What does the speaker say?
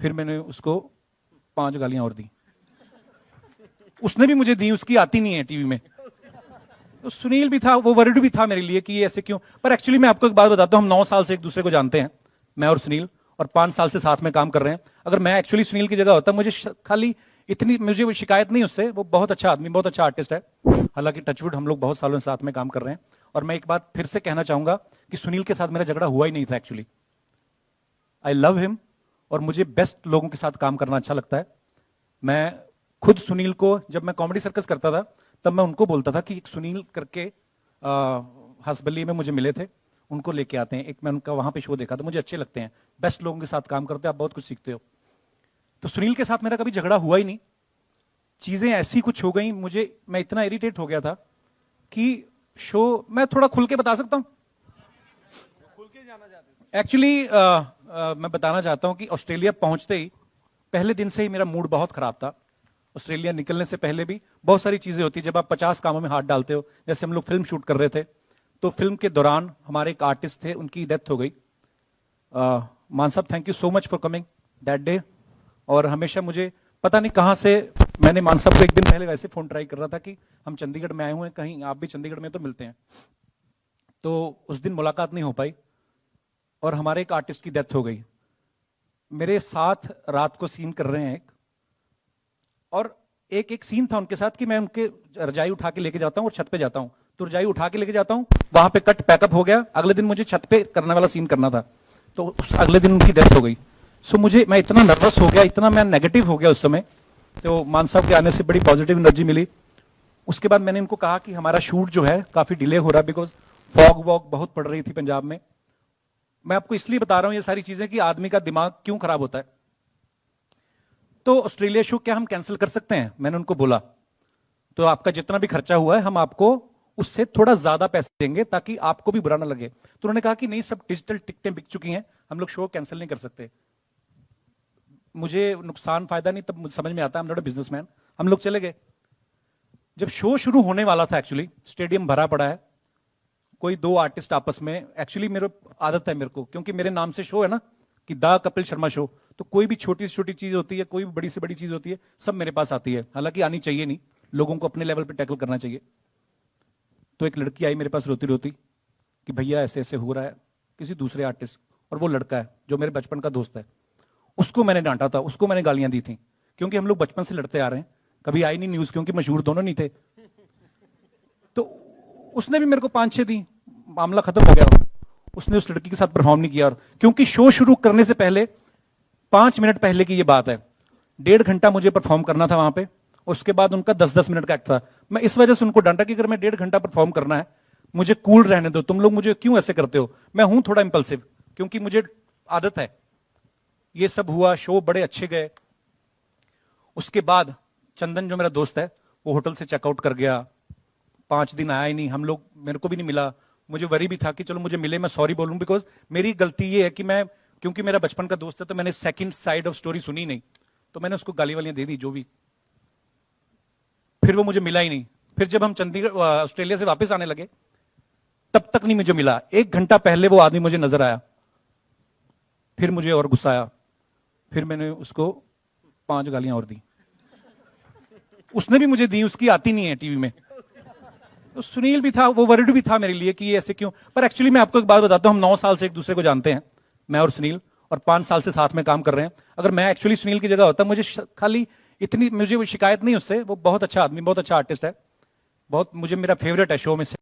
फिर मैंने उसको 5 गालियां और दी। उसने भी मुझे दी, उसकी आती नहीं है टीवी में। तो सुनील भी था, वो वर्ड भी था मेरे लिए कि ये ऐसे क्यों। पर एक्चुअली मैं आपको एक बात बताता हूं, हम 9 साल से एक दूसरे को जानते हैं, मैं और सुनील, और 5 साल से साथ में काम कर रहे हैं। अगर मैं एक्चुअली सुनील की जगह होता, खाली इतनी मुझे वो शिकायत नहीं उससे। वो बहुत अच्छा आदमी, बहुत अच्छा आर्टिस्ट है। हालांकि टचवुड हम लोग बहुत सालों से साथ में काम कर रहे हैं। और मैं एक बात फिर से कहना चाहूंगा कि सुनील के साथ मेरा झगड़ा हुआ ही नहीं था एक्चुअली। आई लव हिम, और मुझे बेस्ट लोगों के साथ काम करना अच्छा लगता है। मैं खुद सुनील को, जब मैं कॉमेडी सर्कस करता था, तब मैं उनको बोलता था कि एक सुनील करके हंसबली में मुझे मिले थे, उनको लेके आते हैं। एक मैं उनका वहां पे शो देखा था, मुझे अच्छे लगते हैं, बेस्ट लोगों के साथ काम करते हैं, आप बहुत कुछ सीखते हो। तो सुनील के साथ मेरा कभी झगड़ा हुआ ही नहीं। चीजें ऐसी कुछ हो गई, मैं इतना इरिटेट हो गया था कि शो, मैं थोड़ा खुल के बता सकता हूं एक्चुअली। मैं बताना चाहता हूं कि ऑस्ट्रेलिया पहुंचते ही पहले दिन से ही मेरा मूड बहुत खराब था। ऑस्ट्रेलिया निकलने से पहले भी बहुत सारी चीजें होती है जब आप 50 कामों में हाथ डालते हो। जैसे हम लोग फिल्म शूट कर रहे थे, तो फिल्म के दौरान हमारे एक आर्टिस्ट थे, उनकी डेथ हो गई। मान साहब, thank you so much for coming that day. और हमेशा मुझे पता नहीं कहां से, मैंने मान साहब को एक दिन पहले वैसे फोन ट्राई कर रहा था कि हम चंडीगढ़ में आए हुए हैं, कहीं आप भी चंडीगढ़ में तो मिलते हैं। तो उस दिन मुलाकात नहीं हो पाई और हमारे एक आर्टिस्ट की डेथ हो गई। मेरे साथ रात को सीन कर रहे हैं एक, और एक एक सीन था उनके साथ कि मैं उनके रजाई उठा के लेके जाता हूं और छत पे जाता हूं। तो रजाई उठा के लेके जाता हूं, वहां पे कट पैकअप हो गया, अगले दिन मुझे छत पे करने वाला सीन करना था, तो उस अगले दिन उनकी डेथ हो गई। सो मैं इतना नर्वस हो गया, इतना मैं नेगेटिव हो गया उस समय। तो मान साहब के आने से बड़ी पॉजिटिव एनर्जी मिली। उसके बाद मैंने इनको कहा कि हमारा शूट जो है काफी डिले हो रहा है, बिकॉज फॉग वॉग बहुत पड़ रही थी पंजाब में। मैं आपको इसलिए बता रहा हूं ये सारी चीजें कि आदमी का दिमाग क्यों खराब होता है। तो ऑस्ट्रेलिया शो क्या हम कैंसिल कर सकते हैं? मैंने उनको बोला, तो आपका जितना भी खर्चा हुआ है हम आपको उससे थोड़ा ज्यादा पैसे देंगे ताकि आपको भी बुरा ना लगे। तो उन्होंने कहा कि नहीं, सब डिजिटल टिकटें बिक चुकी हैं, हम लोग शो कैंसिल नहीं कर सकते। मुझे नुकसान फायदा नहीं तब समझ में आता है, I am not a businessman. हम लोग चले गए। जब शो शुरू होने वाला था, एक्चुअली स्टेडियम भरा पड़ा है, कोई 2 आर्टिस्ट आपस में, एक्चुअली मेरे आदत है, मेरे को क्योंकि मेरे नाम से शो है ना कि द कपिल शर्मा शो, तो कोई भी छोटी से छोटी चीज होती है, कोई भी बड़ी से बड़ी चीज होती है, सब मेरे पास आती है। हालांकि आनी चाहिए नहीं, लोगों को अपने लेवल पे टैकल करना चाहिए। तो एक लड़की आई मेरे पास रोती रोती कि भैया ऐसे ऐसे हो रहा है, किसी दूसरे आर्टिस्ट, और वो लड़का है जो मेरे बचपन का दोस्त है, उसको मैंने डांटा था, उसको मैंने गालियां दी थी, क्योंकि हम लोग बचपन से लड़ते आ रहे हैं, कभी आई नहीं न्यूज, क्योंकि मशहूर दोनों नहीं थे। तो उसने भी मेरे को 5-6 दी, मामला खत्म हो गया। उसने उस लड़की के साथ परफॉर्म नहीं किया, और क्योंकि शो शुरू करने से पहले 5 मिनट पहले की ये बात है, 1.5 घंटा मुझे परफॉर्म करना था वहां पे, उसके बाद उनका 10-10 मिनट का एक्ट था। मैं इस वजह से उनको डांटा कि अगर मैं 1.5 घंटा परफॉर्म करना है, मुझे कूल रहने दो, तुम लोग मुझे क्यों ऐसे करते हो। मैं हूं थोड़ा इंपल्सिव, क्योंकि मुझे आदत है। ये सब हुआ, शो बड़े अच्छे गए। उसके बाद चंदन जो मेरा दोस्त है, वो होटल से चेकआउट कर गया, 5 दिन आया ही नहीं, हम लोग, मेरे को भी नहीं मिला। मुझे वरी भी था कि चलो मुझे मिले, मैं सॉरी बोलूं, बिकॉज मेरी गलती ये है कि मैं, क्योंकि मेरा बचपन का दोस्त है, तो मैंने सेकंड साइड ऑफ स्टोरी सुनी नहीं, तो मैंने उसको गाली वालियां दे दी जो भी। फिर वो मुझे मिला ही नहीं। फिर जब हम चंडीगढ़ ऑस्ट्रेलिया से वापस आने लगे, तब तक नहीं मुझे मिला। 1 घंटा पहले वो आदमी मुझे नजर आया, फिर मुझे और गुस्सा आया, फिर मैंने उसको 5 गालियां और दी। उसने भी मुझे दी, उसकी आती नहीं है टीवी में। तो सुनील भी था, वो वर्ड भी था मेरे लिए कि ये ऐसे क्यों। पर एक्चुअली मैं आपको एक बात बताता हूं, हम 9 साल से एक दूसरे को जानते हैं, मैं और सुनील, और 5 साल से साथ में काम कर रहे हैं। अगर मैं एक्चुअली सुनील की जगह होता, खाली इतनी मुझे शिकायत नहीं उससे। वो बहुत अच्छा आदमी, बहुत अच्छा आर्टिस्ट है, बहुत, मुझे, मेरा फेवरेट है शो में से।